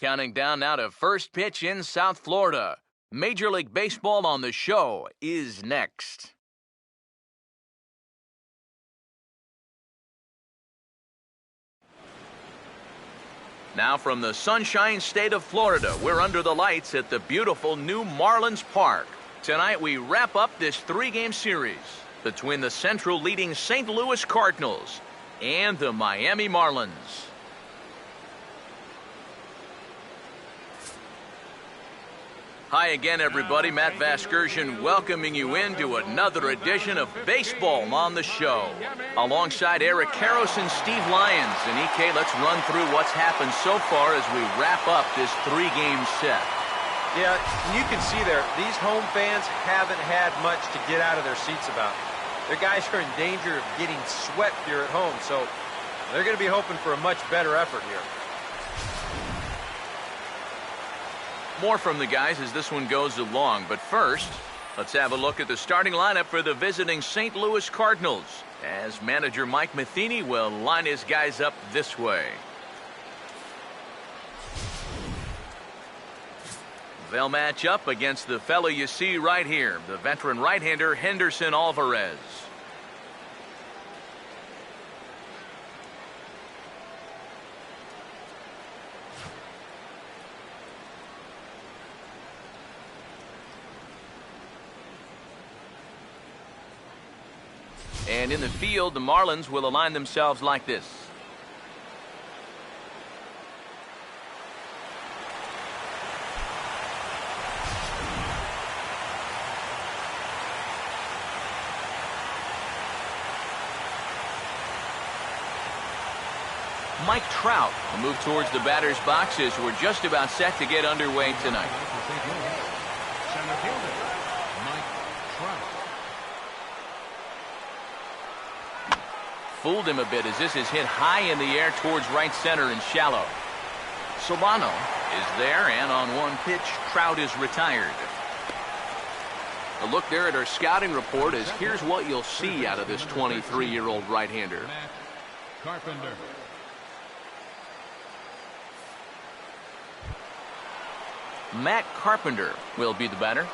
Counting down now to first pitch in South Florida. Major League Baseball on the show is next. Now from the Sunshine State of Florida, we're under the lights at the beautiful new Marlins Park. Tonight we wrap up this three-game series between the Central leading St. Louis Cardinals and the Miami Marlins. Hi again, everybody. Matt Vasgersian welcoming you into another edition of Baseball on the Show. Alongside Eric Karros and Steve Lyons. And EK, let's run through what's happened so far as we wrap up this three-game set. Yeah, you can see there, these home fans haven't had much to get out of their seats about. Their guys are in danger of getting swept here at home, so they're going to be hoping for a much better effort here. More from the guys as this one goes along, but first, let's have a look at the starting lineup for the visiting St. Louis Cardinals, as manager Mike Matheny will line his guys up this way. They'll match up against the fellow you see right here, the veteran right-hander Henderson Alvarez. And in the field, the Marlins will align themselves like this. Mike Trout will move towards the batter's box as we're just about set to get underway tonight. Center fielder, Mike Trout. Fooled him a bit as this is hit high in the air towards right center and shallow. Solano is there, and on one pitch, Trout is retired. A look there at our scouting report as here's what you'll see out of this 23-year-old right-hander. Matt Carpenter. Matt Carpenter will be the batter.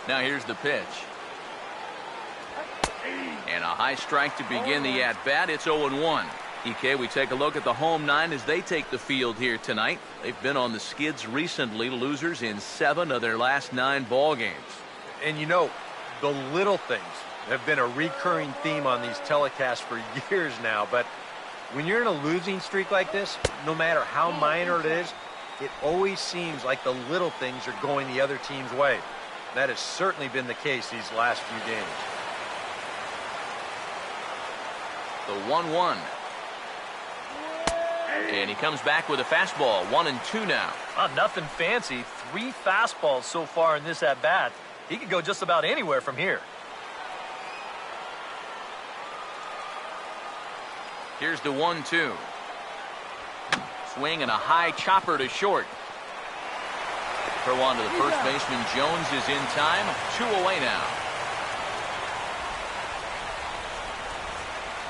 Now here's the pitch. And a high strike to begin the at-bat. It's 0-1. EK, we take a look at the home nine as they take the field here tonight. They've been on the skids recently, losers in 7 of their last 9 ball games. And you know, the little things have been a recurring theme on these telecasts for years now, but when you're in a losing streak like this, no matter how minor it is, it always seems like the little things are going the other team's way. That has certainly been the case these last few games. The 1-1. And he comes back with a fastball. 1-2 now. Nothing fancy. 3 fastballs so far in this at-bat. He could go just about anywhere from here. Here's the 1-2. Swing and a high chopper to short. Throw on to the first baseman. Jones is in time. 2 away now.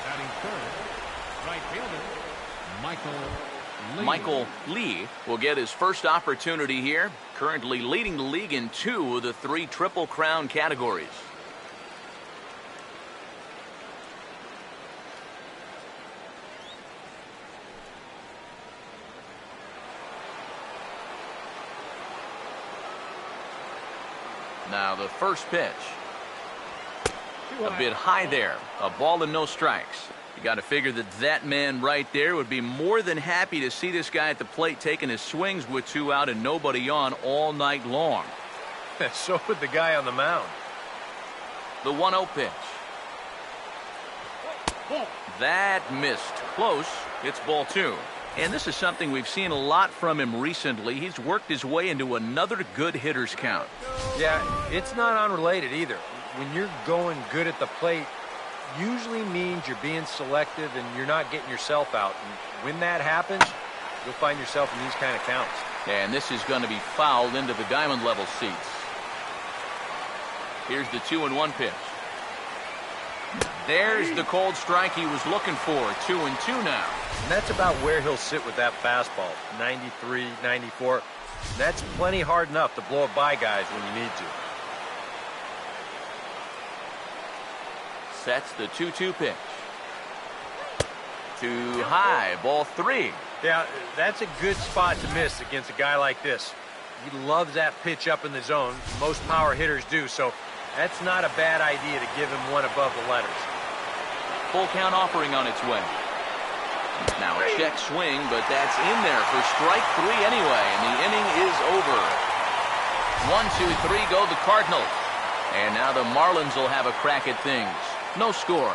Batting third, right fielder, Michael Lee. Michael Lee will get his first opportunity here. Currently leading the league in 2 of the 3 Triple Crown categories. Now the first pitch. A bit high there. A ball and no strikes. You got to figure that that man right there would be more than happy to see this guy at the plate taking his swings with 2 out and nobody on all night long. So would the guy on the mound. The 1-0 pitch. That missed. Close. It's ball 2. And this is something we've seen a lot from him recently. He's worked his way into another good hitter's count. Yeah, it's not unrelated either. When you're going good at the plate, usually means you're being selective and you're not getting yourself out. And when that happens, you'll find yourself in these kind of counts. And this is going to be fouled into the diamond level seats. Here's the 2-1 pitch. There's the cold strike he was looking for. 2-2 now. And that's about where he'll sit with that fastball. 93, 94. That's plenty hard enough to blow it by guys when you need to. Sets the 2-2 pitch. Too high. Ball 3. Yeah, that's a good spot to miss against a guy like this. He loves that pitch up in the zone. Most power hitters do, so that's not a bad idea to give him one above the letters. Full count offering on its way. Now a check swing, but that's in there for strike 3 anyway, and the inning is over. 1-2-3 go the Cardinals. And now the Marlins will have a crack at things. No score.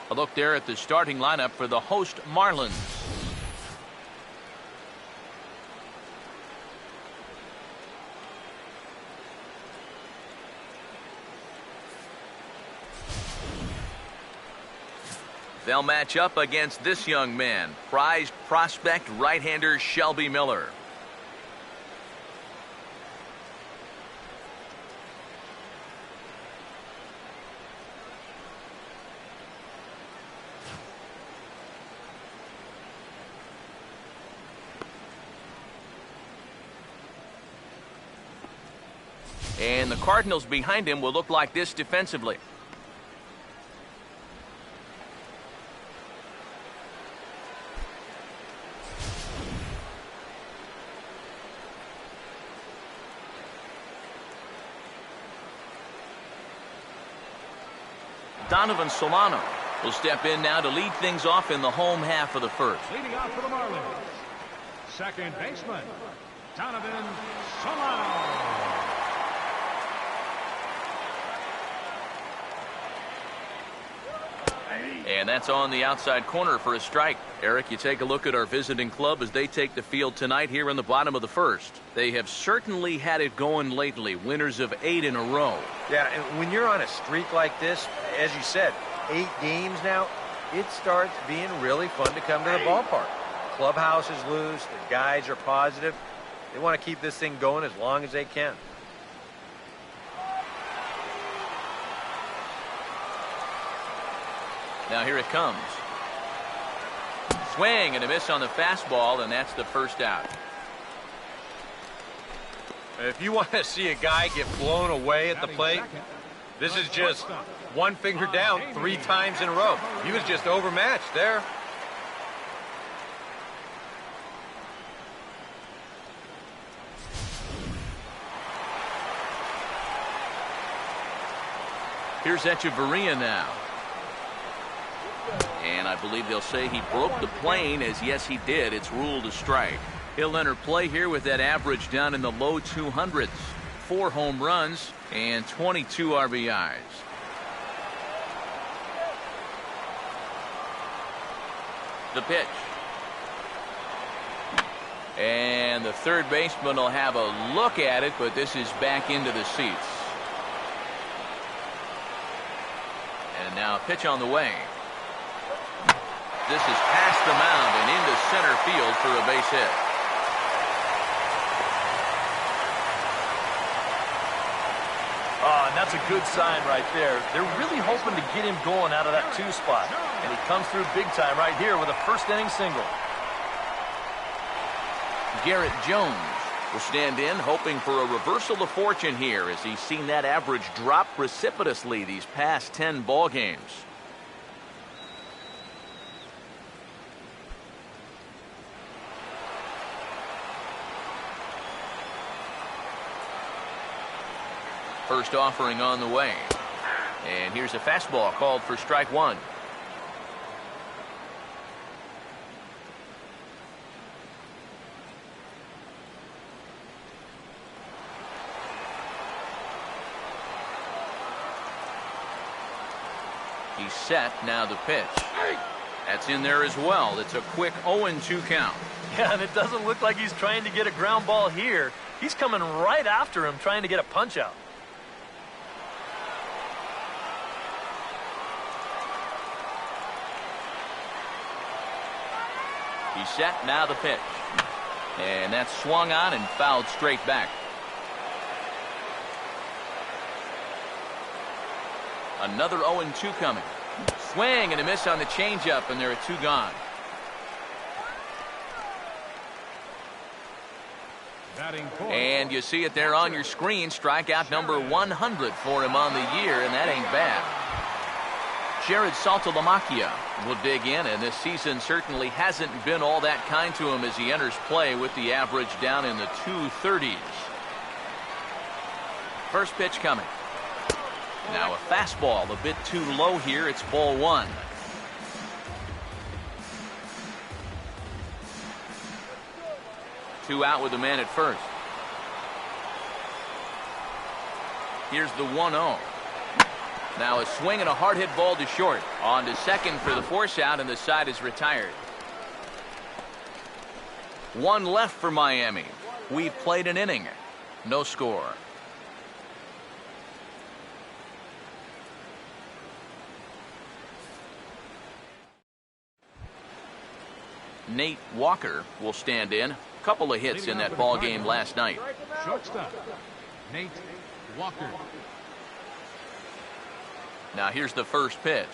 A look there at the starting lineup for the host Marlins. They'll match up against this young man, prized prospect right-hander Shelby Miller. And the Cardinals behind him will look like this defensively. Donovan Solano will step in now to lead things off in the home half of the first. Leading off for the Marlins, second baseman, Donovan Solano. And that's on the outside corner for a strike. Eric, you take a look at our visiting club as they take the field tonight here in the bottom of the first. They have certainly had it going lately, winners of 8 in a row. Yeah, and when you're on a streak like this, as you said, 8 games now, it starts being really fun to come to the ballpark. Clubhouse is loose, the guys are positive. They want to keep this thing going as long as they can. Now here it comes. Swing and a miss on the fastball, and that's the first out. If you want to see a guy get blown away at the plate, this is just one finger down 3 times in a row. He was just overmatched there. Here's Echeverria now. And I believe they'll say he broke the plane, as yes he did. It's ruled a strike. He'll enter play here with that average down in the low 200s. 4 home runs and 22 RBIs. The pitch. And the third baseman will have a look at it, but this is back into the seats. And now a pitch on the way. This is past the mound and into center field for a base hit. Oh, and that's a good sign right there. They're really hoping to get him going out of that 2 spot. And he comes through big time right here with a first inning single. Garrett Jones will stand in, hoping for a reversal of fortune here as he's seen that average drop precipitously these past 10 ball games. First offering on the way. And here's a fastball called for strike 1. He's set. Now the pitch. That's in there as well. It's a quick 0-2 count. Yeah, and it doesn't look like he's trying to get a ground ball here. He's coming right after him, trying to get a punch out. He's set, now the pitch. And that's swung on and fouled straight back. Another 0-2 coming. Swing and a miss on the changeup, and there are 2 gone. And you see it there on your screen. Strikeout number 100 for him on the year, and that ain't bad. Jared Saltalamacchia will dig in, and this season certainly hasn't been all that kind to him as he enters play with the average down in the 230s. First pitch coming. Now a fastball a bit too low here. It's ball 1. Two out with the man at first. Here's the 1-0. Now a swing and a hard hit ball to short. On to second for the force out, and the side is retired. 1 left for Miami. We've played an inning. No score. Nate Walker will stand in. Couple of hits in that ball game last night. Shortstop, Nate Walker. Now here's the first pitch.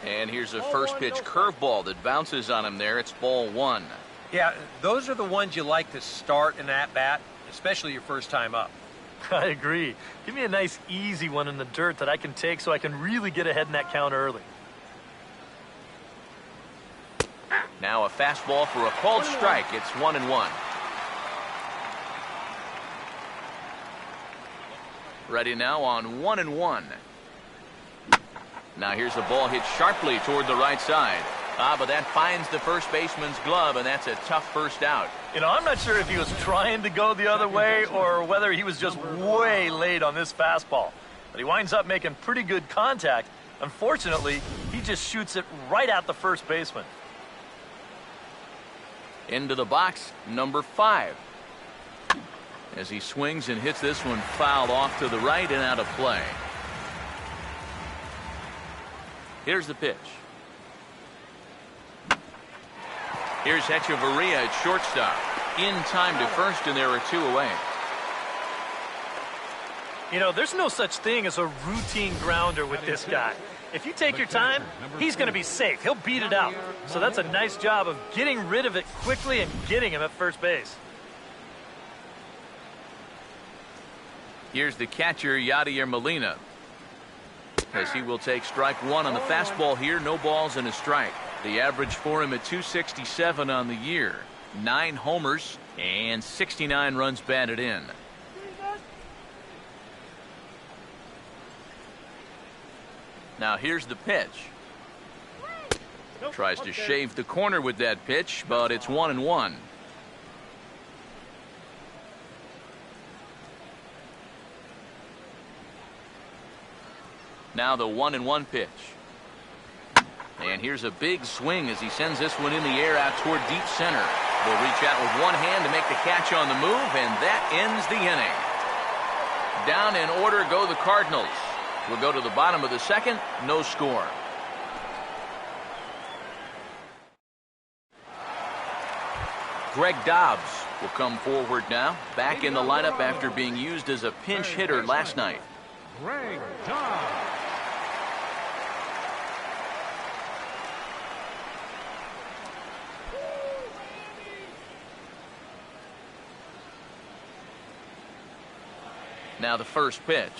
And here's a first pitch curveball that bounces on him there. It's ball 1. Yeah, those are the ones you like to start in at bat, especially your first time up. I agree. Give me a nice easy one in the dirt that I can take so I can really get ahead in that count early. Now a fastball for a called strike. It's 1-1. Ready now on 1-1. Now here's a ball hit sharply toward the right side. But that finds the first baseman's glove, and that's a tough first out. You know, I'm not sure if he was trying to go the other way or whether he was just way late on this fastball. But he winds up making pretty good contact. Unfortunately, he just shoots it right at the first baseman. Into the box, number 5. As he swings and hits this one foul off to the right and out of play. Here's the pitch. Here's Hechavarria at shortstop. In time to first, and there are 2 away. You know, there's no such thing as a routine grounder with this guy. If you take your time, he's going to be safe. He'll beat it out. So that's a nice job of getting rid of it quickly and getting him at first base. Here's the catcher, Yadier Molina, as he will take strike 1 on the fastball here. No balls and a strike. The average for him at 267 on the year. 9 homers and 69 runs batted in. Now here's the pitch. Tries to shave the corner with that pitch, but it's 1-1. Now the 1-1 pitch. And here's a big swing as he sends this one in the air out toward deep center. Will reach out with one hand to make the catch on the move, and that ends the inning. Down in order go the Cardinals. We'll go to the bottom of the second. No score. Greg Dobbs will come forward now. Back in the lineup after being used as a pinch hitter last night. Greg Dobbs. Now the first pitch.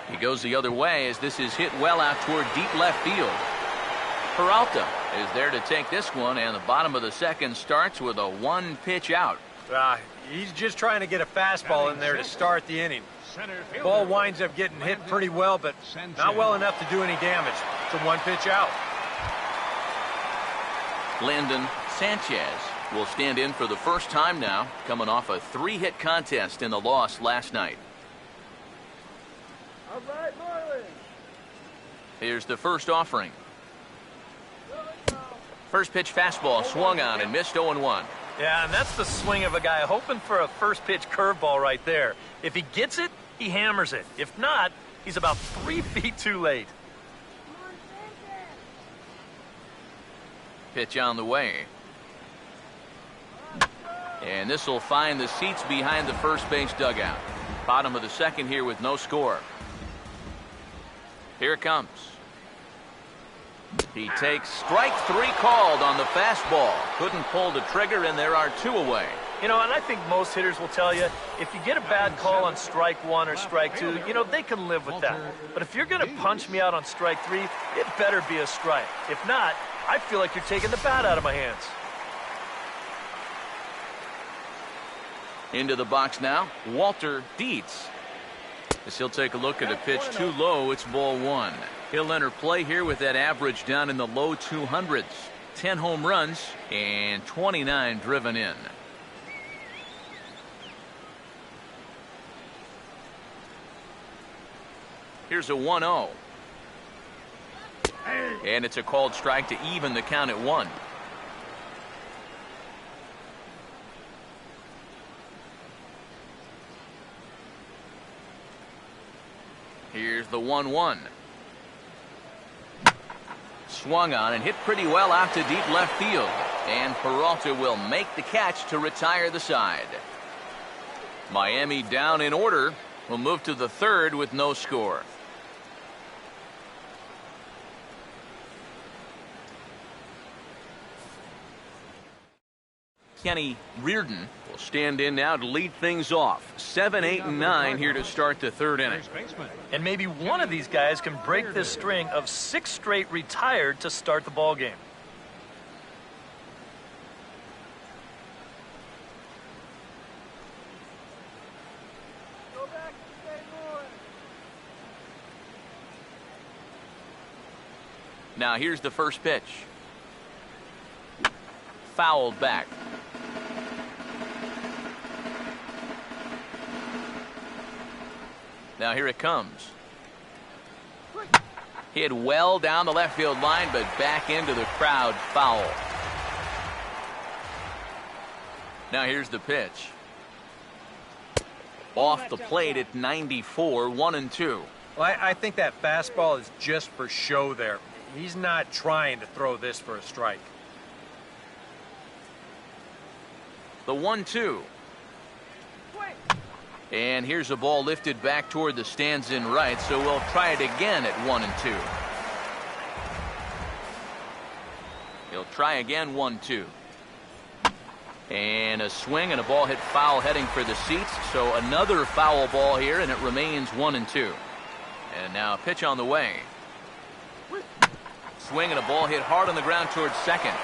He goes the other way as this is hit well out toward deep left field. Peralta is there to take this one, and the bottom of the second starts with a 1 pitch out. He's just trying to get a fastball in there to start the inning. Ball winds up getting hit pretty well, but not well enough to do any damage. It's a 1 pitch out. Landon Sanchez will stand in for the first time now, coming off a 3-hit contest in the loss last night. All right, Marlins. Here's the first offering. First pitch fastball swung on and missed 0-1. Yeah, and that's the swing of a guy hoping for a first pitch curveball right there. If he gets it, he hammers it. If not, he's about 3 feet too late. Pitch on the way. And this will find the seats behind the first base dugout. Bottom of the second here with no score. Here it comes. He takes strike 3 called on the fastball. Couldn't pull the trigger, and there are 2 away. You know, and I think most hitters will tell you, if you get a bad call on strike 1 or strike 2, you know, they can live with that. But if you're going to punch me out on strike 3, it better be a strike. If not, I feel like you're taking the bat out of my hands. Into the box now, Walter Dietz. As he'll take a look at a pitch too low, it's ball 1. He'll enter play here with that average down in the low 200s. 10 home runs and 29 driven in. Here's a 1-0. And it's a called strike to even the count at 1. Here's the 1-1. Swung on and hit pretty well out to deep left field. And Peralta will make the catch to retire the side. Miami down in order. Will move to the 3rd with no score. Kenny Reardon will stand in now to lead things off. 7, 8, and 9 here to start the 3rd inning. And maybe one of these guys can break this string of 6 straight retired to start the ball game. Now here's the first pitch. Fouled back. Now here it comes. Hit well down the left field line, but back into the crowd, foul. Now here's the pitch. Off the plate at 94, 1-2. Well, I think that fastball is just for show there. He's not trying to throw this for a strike. The 1-2. And here's a ball lifted back toward the stands in right, so we'll try it again at 1-2. He'll try again, 1-2. And a swing and a ball hit foul heading for the seats, so another foul ball here, and it remains 1-2. And now a pitch on the way. Swing and a ball hit hard on the ground towards second.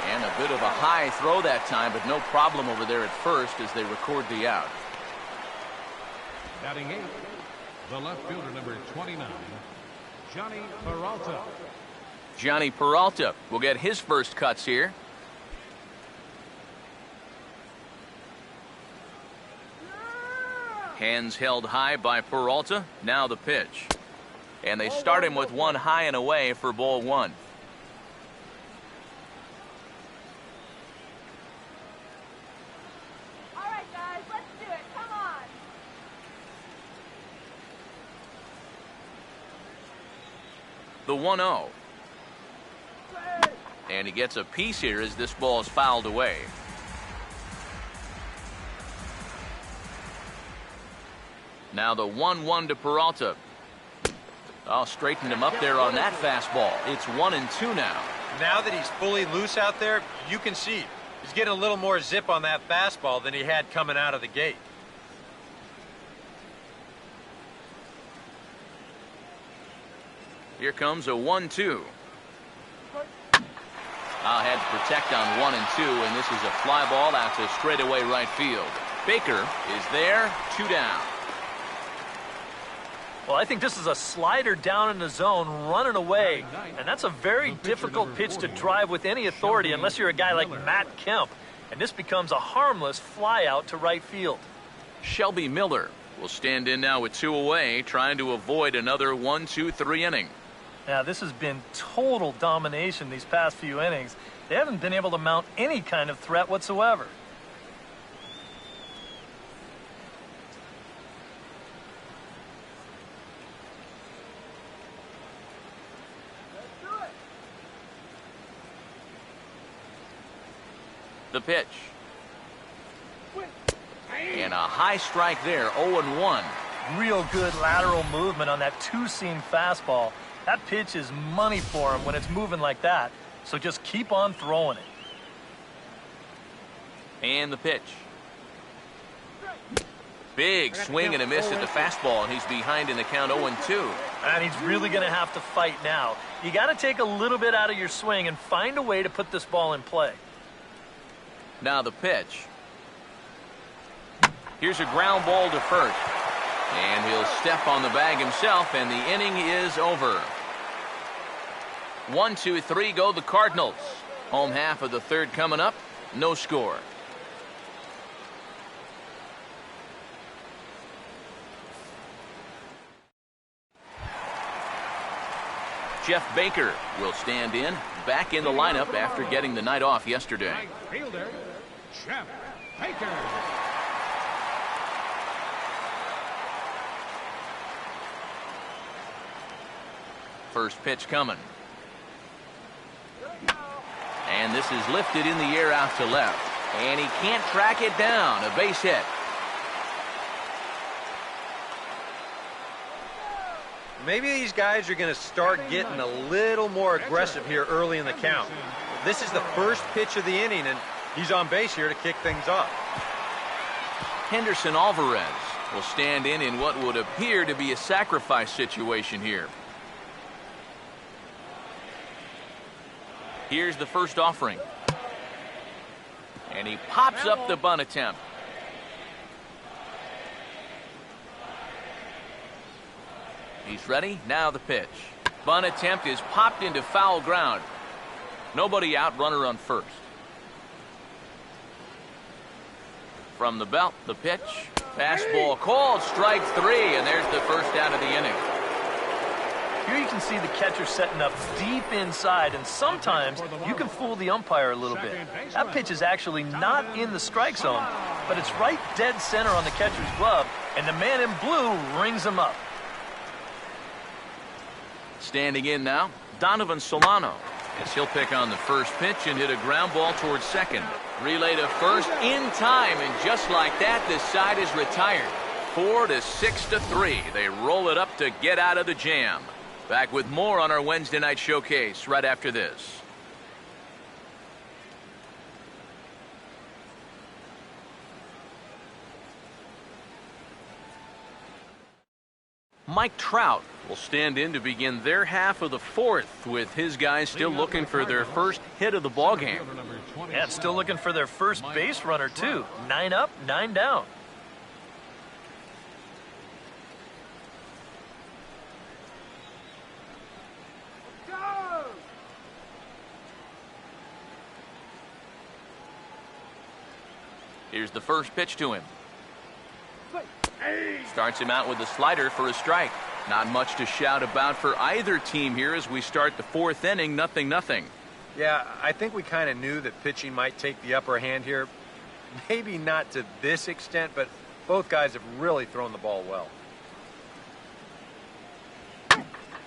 And a bit of a high throw that time, but no problem over there at first as they record the out. Batting 8, the left fielder, number 29, Johnny Peralta. Johnny Peralta will get his first cuts here. Hands held high by Peralta. Now the pitch. And they start him with one high and away for ball 1. All right, guys, let's do it. Come on. The 1-0. And he gets a piece here as this ball is fouled away. Now the 1-1 to Peralta. Oh, straightened him up there on that fastball. It's 1-2 now. Now that he's fully loose out there, you can see he's getting a little more zip on that fastball than he had coming out of the gate. Here comes a 1-2. Had to protect on 1 and 2, and this is a fly ball out to straightaway right field. Baker is there, 2 down. Well, I think this is a slider down in the zone, running away. And that's a very difficult pitch to drive with any authority unless you're a guy like Matt Kemp. And this becomes a harmless fly out to right field. Shelby Miller will stand in now with 2 away, trying to avoid another 1-2-3 inning. Now, this has been total domination these past few innings. They haven't been able to mount any kind of threat whatsoever. The pitch. And a high strike there, 0-1. Real good lateral movement on that two-seam fastball. That pitch is money for him when it's moving like that. So just keep on throwing it. And the pitch. Big swing and a miss at the fastball, and he's behind in the count 0-2. And he's really going to have to fight now. You got to take a little bit out of your swing and find a way to put this ball in play. Now the pitch. Here's a ground ball to first. And he'll step on the bag himself, and the inning is over. 1, 2, 3 go the Cardinals. Home half of the third coming up. No score. Jeff Baker will stand in, back in the lineup after getting the night off yesterday. Right fielder, Jeff Baker. First pitch coming. And this is lifted in the air out to left. And he can't track it down. A base hit. Maybe these guys are going to start getting a little more aggressive here early in the count. This is the first pitch of the inning, and he's on base here to kick things off. Henderson Alvarez will stand in what would appear to be a sacrifice situation here. Here's the first offering. And he pops up the bunt attempt. He's ready. Now the pitch. Bunt attempt is popped into foul ground. Nobody out, runner on first. From the belt, the pitch. Fastball called, strike 3, and there's the first out of the inning. Here you can see the catcher setting up deep inside, and sometimes you can fool the umpire a little bit. That pitch is actually not in the strike zone, but it's right dead center on the catcher's glove, and the man in blue rings him up. Standing in now, Donovan Solano, as he'll pick on the first pitch and hit a ground ball towards second. Relay to first in time, and just like that, this side is retired. 4-6-3. They roll it up to get out of the jam. Back with more on our Wednesday night showcase right after this. Mike Trout will stand in to begin their half of the fourth, with his guys still looking for their first hit of the ballgame. Yeah, still looking for their first base runner, too. 9 up, 9 down. Here's the first pitch to him. Starts him out with a slider for a strike. Not much to shout about for either team here as we start the fourth inning, 0-0. Yeah, I think we kind of knew that pitching might take the upper hand here. Maybe not to this extent, but both guys have really thrown the ball well.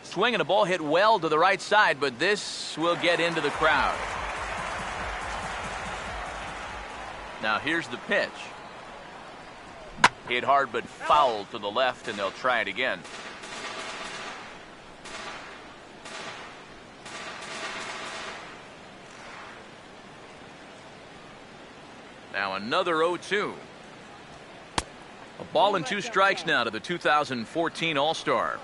Swinging a ball hit well to the right side, but this will get into the crowd. Now here's the pitch. Hit hard but foul to the left, and they'll try it again. Now another 0-2. A ball and 2 strikes now to the 2014 All-Star.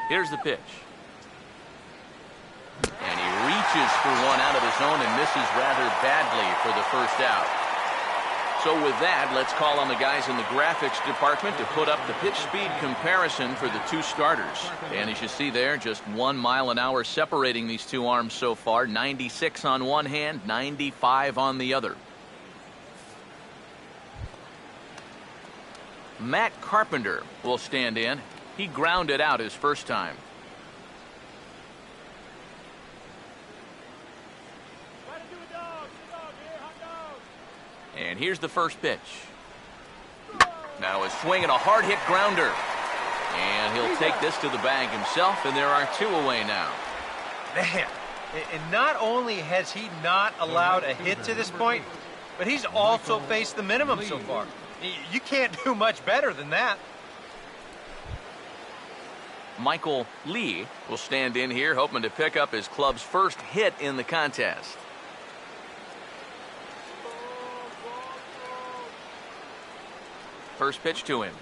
Here's the pitch. And he reaches for one out of the zone and misses rather badly for the first out. So with that, let's call on the guys in the graphics department to put up the pitch speed comparison for the two starters. And as you see there, just 1 mile an hour separating these two arms so far. 96 on one hand, 95 on the other. Matt Carpenter will stand in. He grounded out his first time. And here's the first pitch. Now a swing and a hard hit grounder. And he'll take this to the bag himself, and there are 2 away now. Man, and not only has he not allowed a hit to this point, but he's also faced the minimum so far. You can't do much better than that. Michael Lee will stand in here, hoping to pick up his club's first hit in the contest. First pitch to him.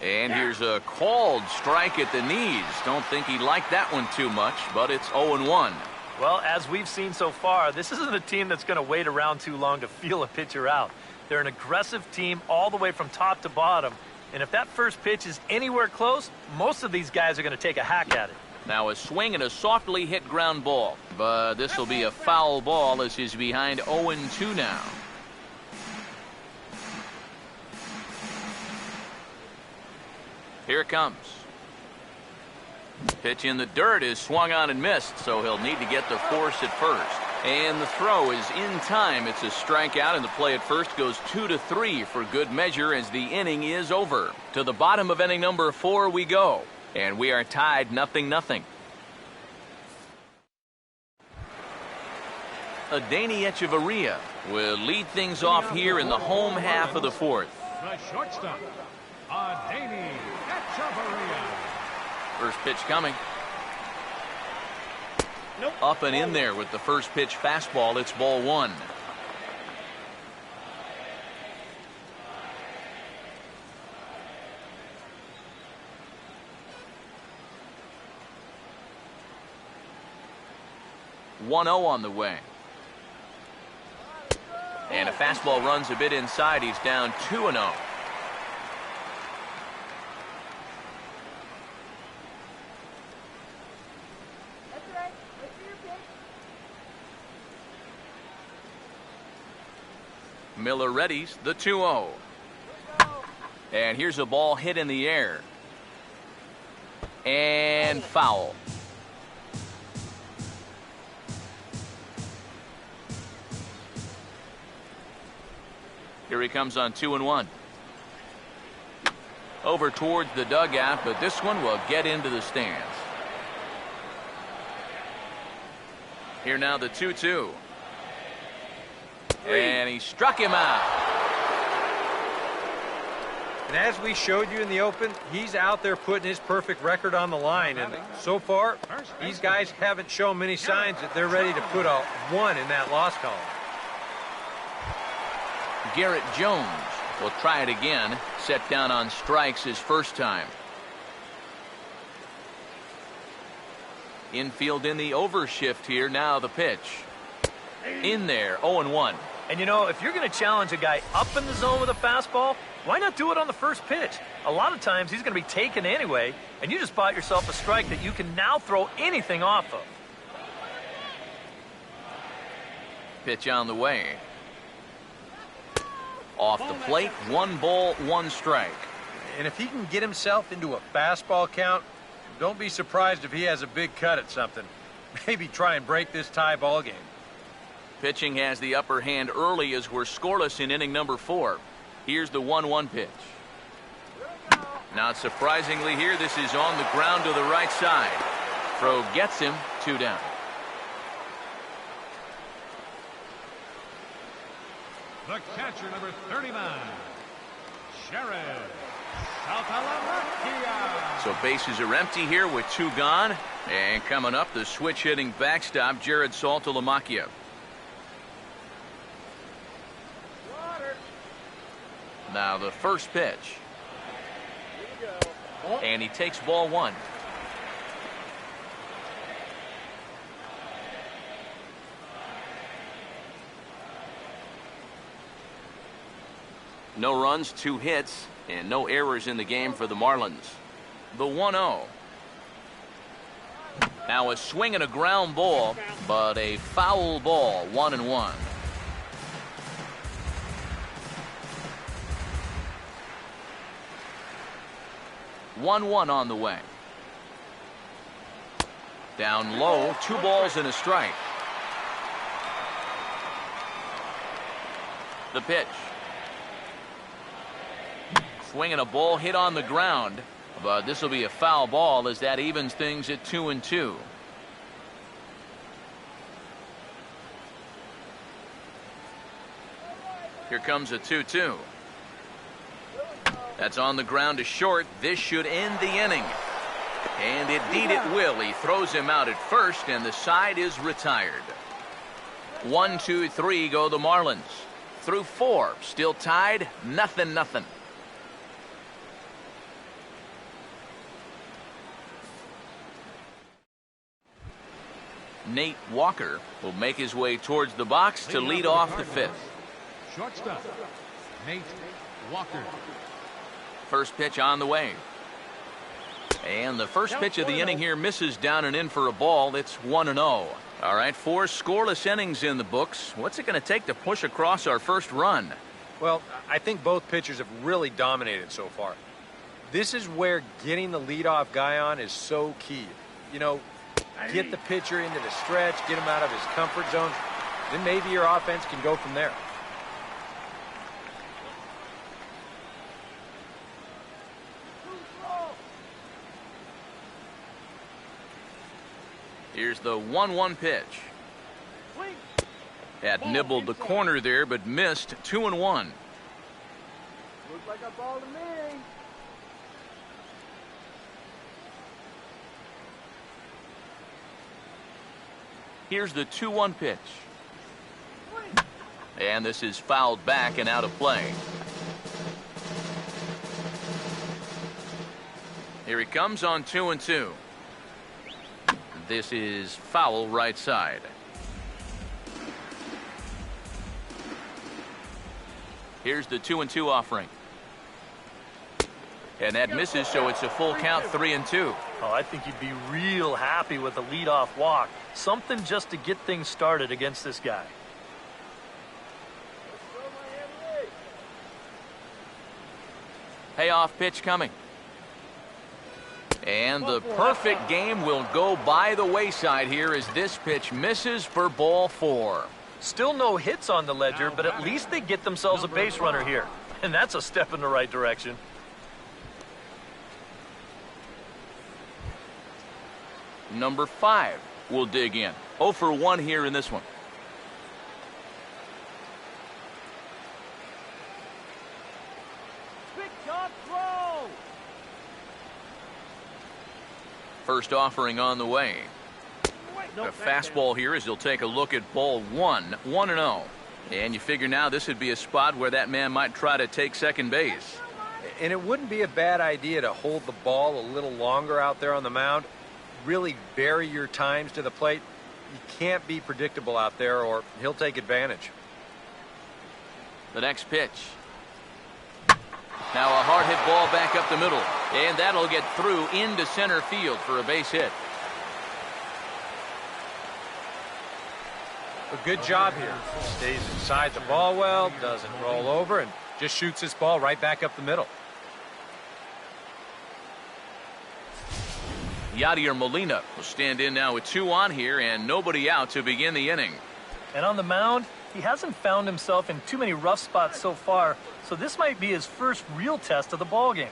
And here's a called strike at the knees. Don't think he liked that one too much, but it's 0-1. Well, as we've seen so far, this isn't a team that's going to wait around too long to feel a pitcher out. They're an aggressive team all the way from top to bottom. And if that first pitch is anywhere close, most of these guys are going to take a hack at it. Now a swing and a softly hit ground ball. But this will be a foul ball as he's behind 0-2 now. Here it comes. Pitch in the dirt is swung on and missed, so he'll need to get the force at first. And the throw is in time. It's a strikeout, and the play at first goes 2-3 for good measure as the inning is over. To the bottom of inning number 4 we go, and we are tied 0-0. Adeiny Echeverria will lead things off here in the home half of the 4th. The shortstop, Adeiny Echeverria. First pitch coming. Up and in there with the first pitch fastball. It's ball 1. (1-0) on the way. And a fastball runs a bit inside. He's down 2-0. Miller readies the 2-0. And here's a ball hit in the air. And foul. Here he comes on 2-1. Over towards the dugout, but this one will get into the stands. Here now the 2-2. And he struck him out. And as we showed you in the open, he's out there putting his perfect record on the line. And so far, these guys haven't shown many signs that they're ready to put a 1 in that loss column. Garrett Jones will try it again. Set down on strikes his first time. Infield in the overshift here. Now the pitch. In there, 0-1. And you know, if you're going to challenge a guy up in the zone with a fastball, why not do it on the first pitch? A lot of times he's going to be taken anyway, and you just bought yourself a strike that you can now throw anything off of. Pitch on the way. Off the plate, 1 ball, 1 strike. And if he can get himself into a fastball count, don't be surprised if he has a big cut at something. Maybe try and break this tie ball game. Pitching has the upper hand early as we're scoreless in inning number 4. Here's the 1-1 pitch. Not surprisingly here, this is on the ground to the right side. Throw gets him, 2 down. The catcher, number 39, Sheriff Saltalamacchia. So bases are empty here with 2 gone. And coming up, the switch hitting backstop, Jared Saltalamacchia. Now the first pitch. And he takes ball 1. No runs, 2 hits, and no errors in the game for the Marlins. The 1-0. Now a swing and a ground ball, but a foul ball, 1-1. 1-1 on the way. Down low, 2 balls and a strike. The pitch. Swinging a ball hit on the ground, but this will be a foul ball as that evens things at 2-2. Here comes a 2-2. That's on the ground to short. This should end the inning. And indeed it will. He throws him out at first, and the side is retired. 1, 2, 3 go the Marlins. Through 4, still tied, 0-0. Nate Walker will make his way towards the box to lead off the 5th. Shortstop, Nate Walker. First pitch on the way. And the first pitch of the inning here misses down and in for a ball. It's 1-0. All right, 4 scoreless innings in the books. What's it going to take to push across our first run? Well, I think both pitchers have really dominated so far. This is where getting the leadoff guy on is so key. You know, get the pitcher into the stretch, get him out of his comfort zone, then maybe your offense can go from there. Here's the 1-1 pitch. Had nibbled the corner there, but missed. 2-1. Looks like a ball to me. Here's the 2-1 pitch. And this is fouled back and out of play. Here he comes on 2-2. This is foul right side. Here's the 2-2 offering. And that misses, so it's a full count, 3-2. Oh, I think he'd be real happy with a leadoff walk. Something just to get things started against this guy. Payoff pitch coming. And the perfect game will go by the wayside here as this pitch misses for ball 4. Still no hits on the ledger, but at least they get themselves a base runner here. And that's a step in the right direction. Number 5 will dig in. 0 for 1 here in this one. First offering on the way. A fastball here as he'll take a look at ball 1, 1-0. And you figure now this would be a spot where that man might try to take second base. And it wouldn't be a bad idea to hold the ball a little longer out there on the mound. Really vary your times to the plate. You can't be predictable out there or he'll take advantage. The next pitch. Now a hard hit ball back up the middle. And that'll get through into center field for a base hit. A good job here. Stays inside the ball well, doesn't roll over, and just shoots this ball right back up the middle. Yadier Molina will stand in now with 2 on here and nobody out to begin the inning. And on the mound, he hasn't found himself in too many rough spots so far, so this might be his first real test of the ball game.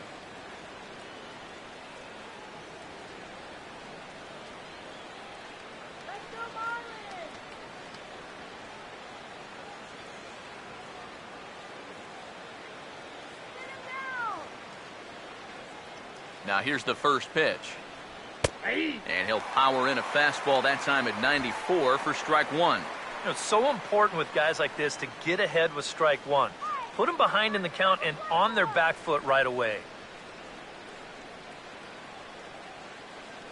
Let's go, Marlins! Get him down! Now here's the first pitch. And he'll power in a fastball that time at 94 for strike 1. You know, it's so important with guys like this to get ahead with strike 1. Put them behind in the count and on their back foot right away.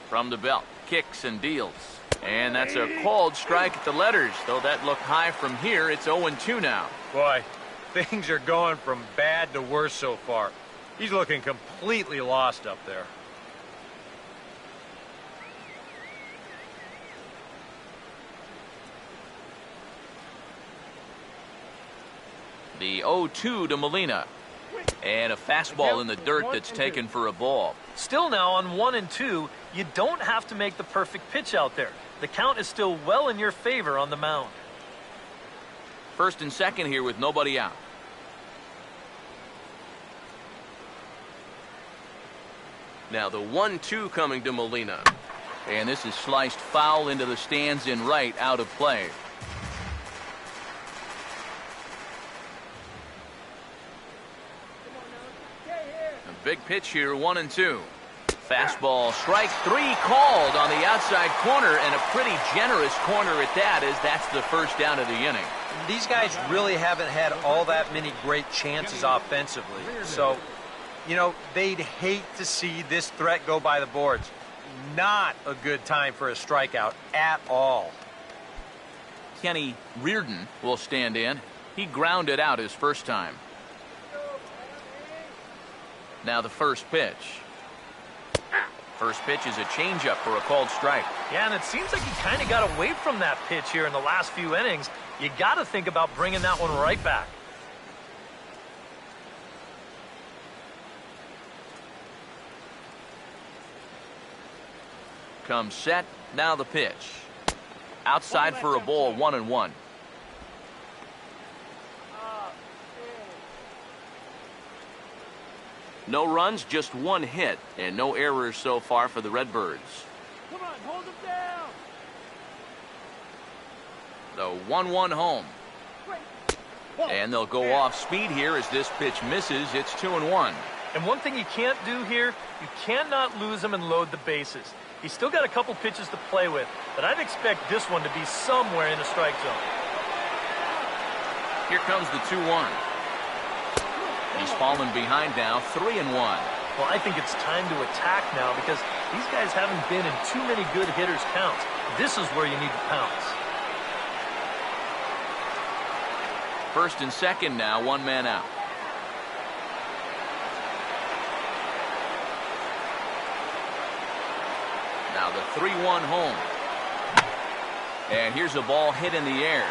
From the belt, kicks and deals. And that's a called strike at the letters. Though that looked high from here, it's 0-2 now. Boy, things are going from bad to worse so far. He's looking completely lost up there. The 0-2 to Molina. And a fastball in the dirt that's taken for a ball. Still now on 1 and 2, you don't have to make the perfect pitch out there. The count is still well in your favor on the mound. First and second here with nobody out. Now the 1-2 coming to Molina. And this is sliced foul into the stands in right, out of play. A big pitch here, 1-2. Fastball, strike three called on the outside corner, and a pretty generous corner at that, as that's the first down of the inning. These guys really haven't had all that many great chances offensively. So, you know, they'd hate to see this threat go by the boards. Not a good time for a strikeout at all. Kenny Reardon will stand in. He grounded out his first time. Now the first pitch. First pitch is a changeup for a called strike. Yeah, and it seems like he kind of got away from that pitch here in the last few innings. You got to think about bringing that one right back. Comes set. Now the pitch. Outside for a ball, 1-1. No runs, just one hit, and no errors so far for the Redbirds. Come on, hold him down. The 1-1 home. And they'll go off speed here as this pitch misses. It's 2-1. And one thing you can't do here, you cannot lose him and load the bases. He's still got a couple pitches to play with, but I'd expect this one to be somewhere in the strike zone. Here comes the 2-1. He's fallen behind now, 3-1. Well, I think it's time to attack now because these guys haven't been in too many good hitters' counts. This is where you need to pounce. First and second now, one man out. Now the 3-1 home. And here's a ball hit in the air.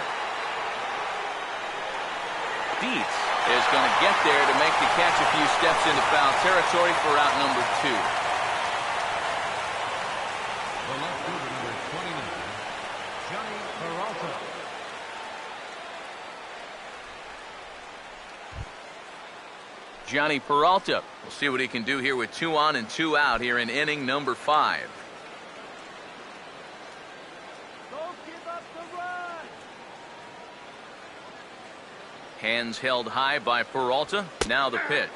Dietz is going to get there to make the catch a few steps into foul territory for out number 2. The left fielder, number 29, Johnny Peralta. Johnny Peralta. We'll see what he can do here with 2 on and 2 out here in inning number 5. Don't give up the run. Hands held high by Peralta. Now the pitch.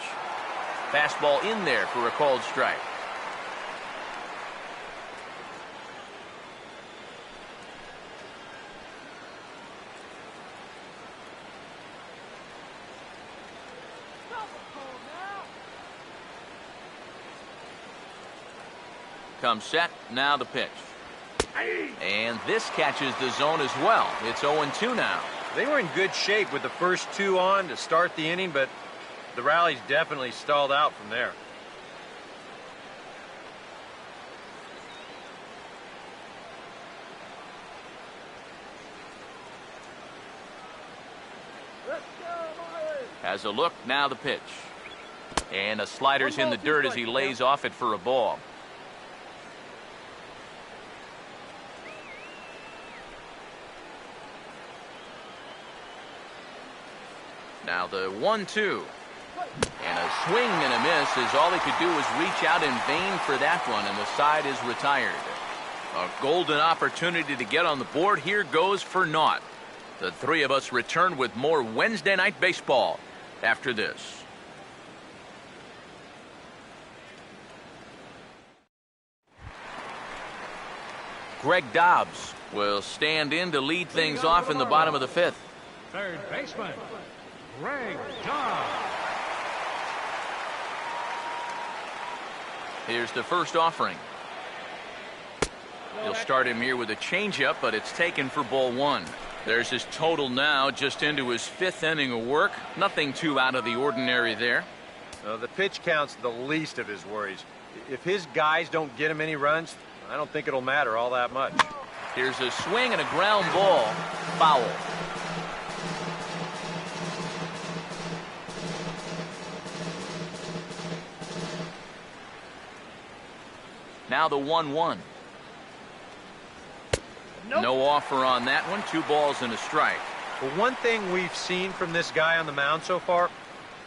Fastball in there for a called strike. Comes set. Now the pitch. And this catches the zone as well. It's 0-2 now. They were in good shape with the first 2 on to start the inning, but the rally's definitely stalled out from there. Let's go, Marlins. Has a look. Now the pitch. And a slider's in the dirt as he lays off it for a ball. Now the 1-2. And a swing and a miss as all he could do was reach out in vain for that one, and the side is retired. A golden opportunity to get on the board here goes for naught. The three of us return with more Wednesday Night Baseball after this. Greg Dobbs will stand in to lead things off in the bottom of the 5th. Third baseman, Greg Dobbs. Here's the first offering. He'll start him here with a changeup, but it's taken for ball 1. There's his total now, just into his 5th inning of work. Nothing too out of the ordinary there. The pitch count's the least of his worries. If his guys don't get him any runs, I don't think it'll matter all that much. Here's a swing and a ground ball. Foul. Now the 1-1. Nope. No offer on that one. 2 balls and a strike. But one thing we've seen from this guy on the mound so far,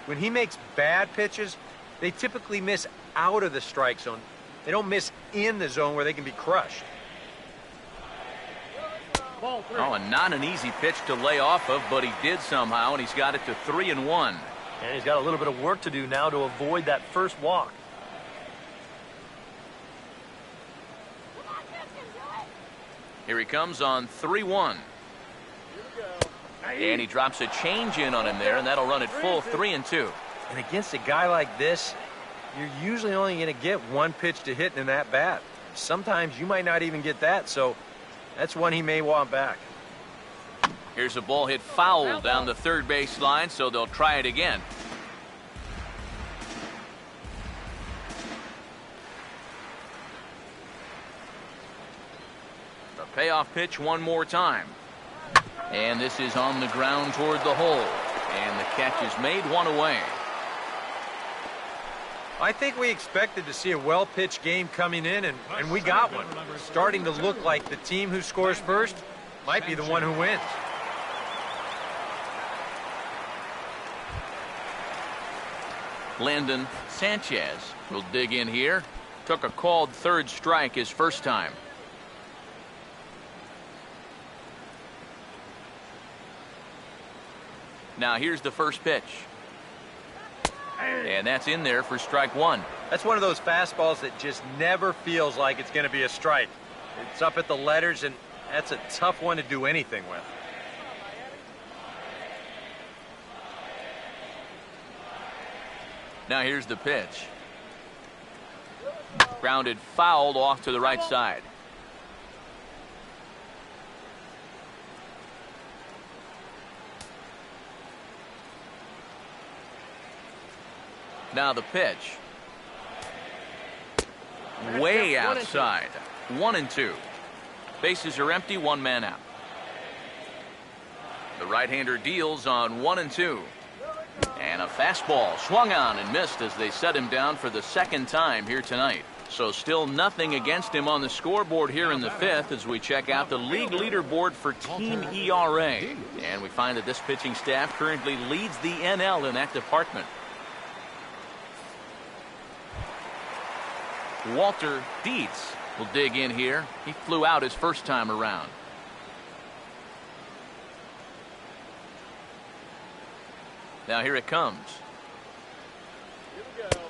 when he makes bad pitches, they typically miss out of the strike zone. They don't miss in the zone where they can be crushed. Oh, and not an easy pitch to lay off of, but he did somehow, and he's got it to 3-1. And he's got a little bit of work to do now to avoid that first walk. Here he comes on 3-1. And he drops a change in on him there, and that'll run it full 3-2. And against a guy like this, you're usually only going to get one pitch to hit in that bat. Sometimes you might not even get that, so that's one he may want back. Here's a ball hit foul down the third base line, so they'll try it again. The payoff pitch one more time. And this is on the ground toward the hole. And the catch is made, one away. I think we expected to see a well-pitched game coming in, and we got one. Starting to look like the team who scores first might be the one who wins. Landon Sanchez will dig in here. Took a called third strike his first time. Now here's the first pitch. And that's in there for strike one. That's one of those fastballs that just never feels like it's going to be a strike. It's up at the letters, and that's a tough one to do anything with. Now here's the pitch. Grounded fouled off to the right side. Now the pitch. Way outside. 1-2. Bases are empty, one man out. The right-hander deals on 1-2. And a fastball swung on and missed as they set him down for the second time here tonight. So still nothing against him on the scoreboard here in the fifth as we check out the league leaderboard for team ERA. And we find that this pitching staff currently leads the NL in that department. Walter Dietz will dig in here. He flew out his first time around. Now here it comes.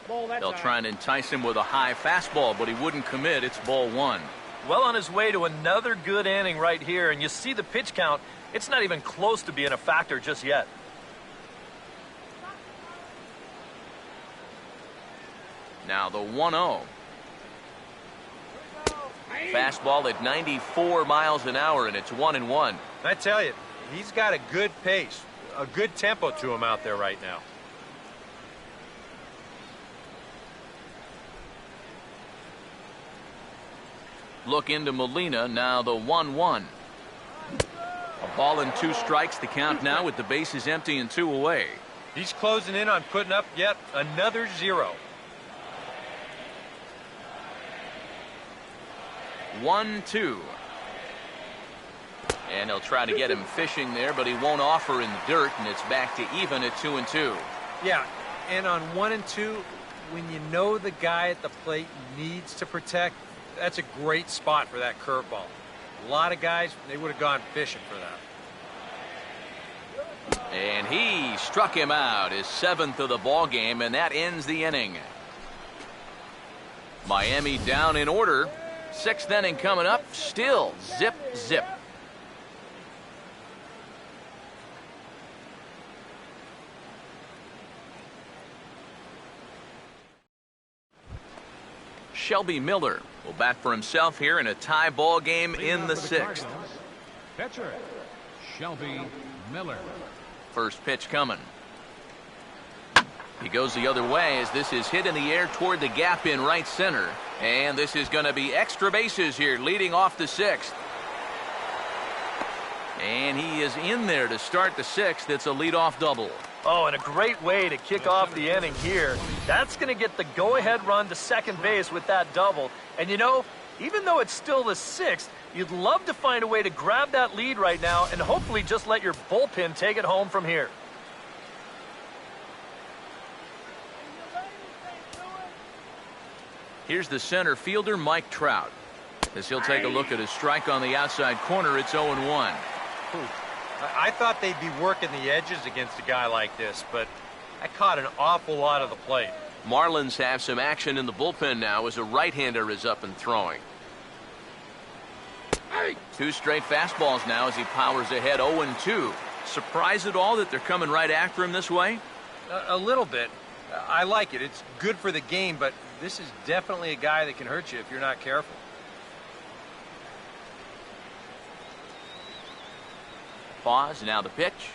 They'll try and entice him with a high fastball, but he wouldn't commit. It's ball one. Well on his way to another good inning right here, and you see the pitch count. It's not even close to being a factor just yet. Now the 1-0. Fastball at 94 miles an hour, and it's 1-1. I tell you, he's got a good pace, a good tempo to him out there right now. Look into Molina, now the 1-1. A ball and two strikes, the count now with the bases empty and two away. He's closing in on putting up yet another 0. 1-2. And they'll try to get him fishing there, but he won't offer in the dirt, and it's back to even at 2-2. Yeah, and on 1-2, when you know the guy at the plate needs to protect, that's a great spot for that curveball. A lot of guys, they would have gone fishing for that. And he struck him out, his 7th of the ball game, and that ends the inning. Miami down in order. 6th inning coming up, still zip, zip. Shelby Miller will bat for himself here in a tie ball game in the 6th. Pitcher, Shelby Miller. First pitch coming. He goes the other way as this is hit in the air toward the gap in right center. And this is going to be extra bases here leading off the 6th. And he is in there to start the 6th. It's a leadoff double. Oh, and a great way to kick off the inning here. That's going to get the go-ahead run to second base with that double. And you know, even though it's still the 6th, you'd love to find a way to grab that lead right now and hopefully just let your bullpen take it home from here. Here's the center fielder, Mike Trout. As he'll take a look at a strike on the outside corner, it's 0-1. I thought they'd be working the edges against a guy like this, but I caught an awful lot of the plate. Marlins have some action in the bullpen now as a right-hander is up and throwing. 2 straight fastballs now as he powers ahead 0-2. Surprised at all that they're coming right after him this way? A little bit. I like it. It's good for the game, but this is definitely a guy that can hurt you if you're not careful. Pause, now the pitch.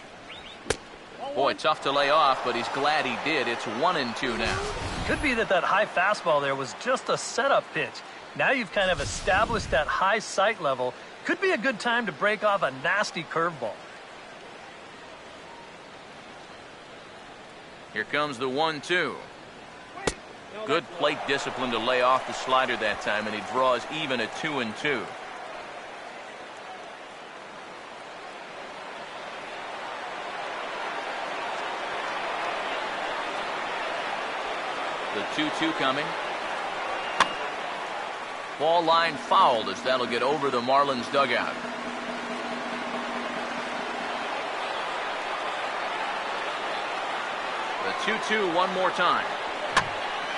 Boy, tough to lay off, but he's glad he did. It's 1-2 now. Could be that high fastball there was just a setup pitch. Now you've kind of established that high sight level. Could be a good time to break off a nasty curveball. Here comes the 1-2. Good plate discipline to lay off the slider that time, and he draws even at 2-2. The 2-2 coming. Ball line fouled as that'll get over the Marlins dugout. The 2-2 one more time.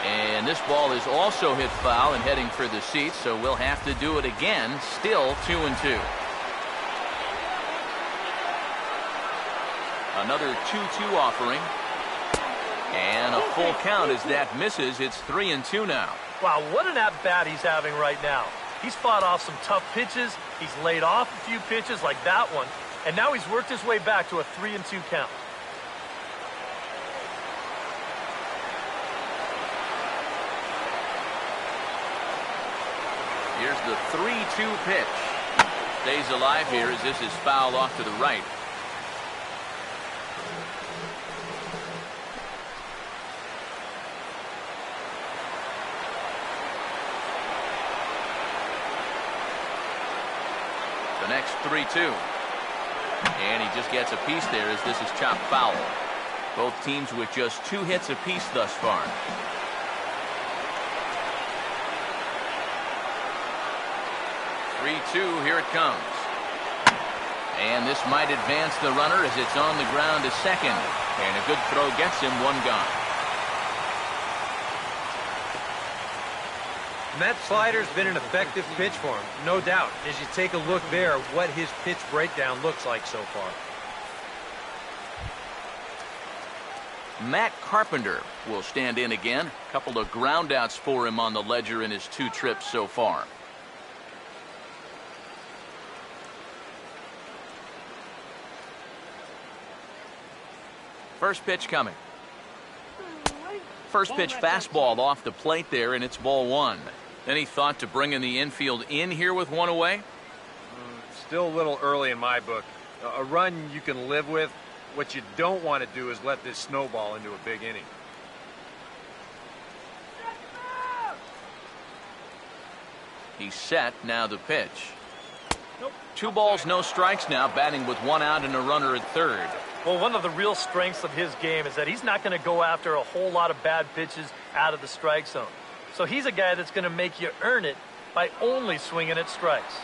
And this ball is also hit foul and heading for the seats, so we'll have to do it again. Still 2-2. Another 2-2 offering. And a full count as that misses. It's 3-2 now. Wow, what an at-bat he's having right now. He's fought off some tough pitches. He's laid off a few pitches like that one. And now he's worked his way back to a 3-2 count. Here's the 3-2 pitch. Stays alive here as this is fouled off to the right. The next 3-2. And he just gets a piece there as this is chopped foul. Both teams with just 2 hits apiece thus far. Here it comes. And this might advance the runner as it's on the ground to second. And a good throw gets him, 1 gone. And that slider's been an effective pitch for him, no doubt. As you take a look there, what his pitch breakdown looks like so far. Matt Carpenter will stand in again. A couple of groundouts for him on the ledger in his 2 trips so far. First pitch coming. First pitch fastball off the plate there, and it's ball 1. Any thought to bringing the infield in here with 1 away? Still a little early in my book. A run you can live with. What you don't want to do is let this snowball into a big inning. He's set, now the pitch. 2 balls, no strikes now, batting with 1 out and a runner at third. Well, one of the real strengths of his game is that he's not going to go after a whole lot of bad pitches out of the strike zone. So he's a guy that's going to make you earn it by only swinging at strikes.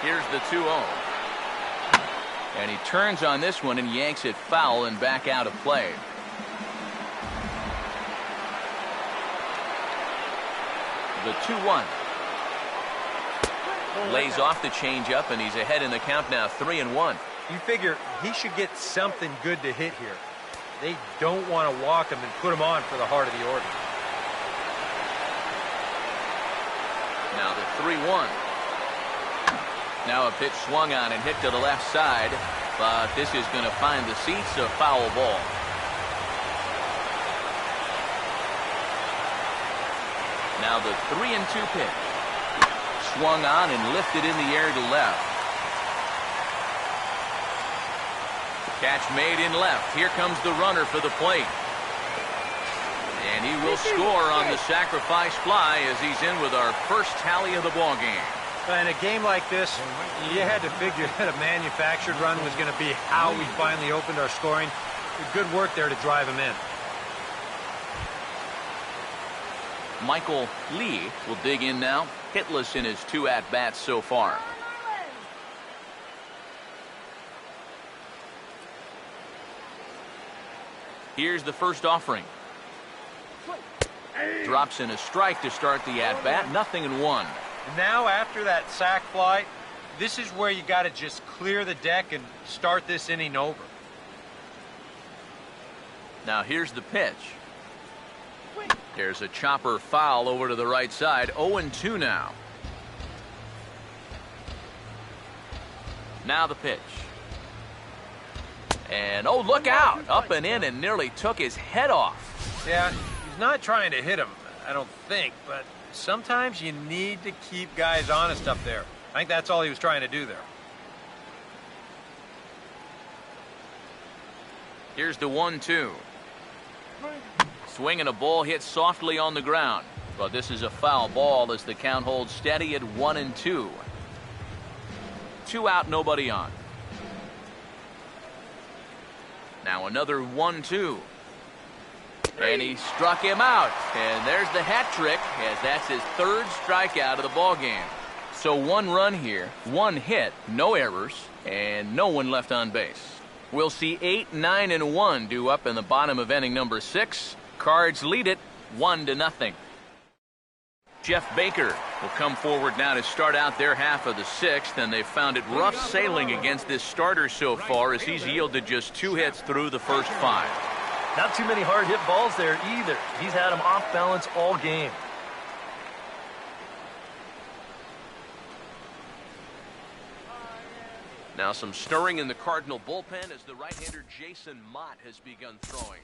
Here's the 2-0. And he turns on this one and yanks it foul and back out of play. The 2-1. Lays off the changeup, and he's ahead in the count now, 3-1. You figure he should get something good to hit here. They don't want to walk him and put him on for the heart of the order. Now the 3-1. Now a pitch swung on and hit to the left side, but this is going to find the seats, a foul ball. Now the 3-2 pitch. Swung on and lifted in the air to left. Catch made in left. Here comes the runner for the plate. And he will score on the sacrifice fly as he's in with our first tally of the ball game. In a game like this, you had to figure that a manufactured run was going to be how we finally opened our scoring. Good work there to drive him in. Michael Lee will dig in now, hitless in his 2 at-bats so far. Here's the first offering. Drops in a strike to start the at-bat, 0-1. Now after that sac fly, this is where you got to just clear the deck and start this inning over. Now here's the pitch. There's a chopper foul over to the right side. 0-2 now. Now the pitch. And oh, look out! Up and in and nearly took his head off. Yeah, he's not trying to hit him, I don't think, but sometimes you need to keep guys honest up there. I think that's all he was trying to do there. Here's the 1-2. Swing and a ball hit softly on the ground. But this is a foul ball as the count holds steady at 1-2. 2 out, nobody on. Now another 1-2. And he struck him out. And there's the hat trick, as that's his 3rd strikeout of the ball game. So 1 run here, 1 hit, no errors, and no one left on base. We'll see 8, 9, and 1 due up in the bottom of inning number 6. Cards lead it 1-0. Jeff Baker will come forward now to start out their half of the 6th, and they've found it rough sailing against this starter so far as he's yielded just 2 hits through the first 5. Not too many hard hit balls there either. He's had him off balance all game. Now some stirring in the Cardinal bullpen as the right-hander Jason Mott has begun throwing.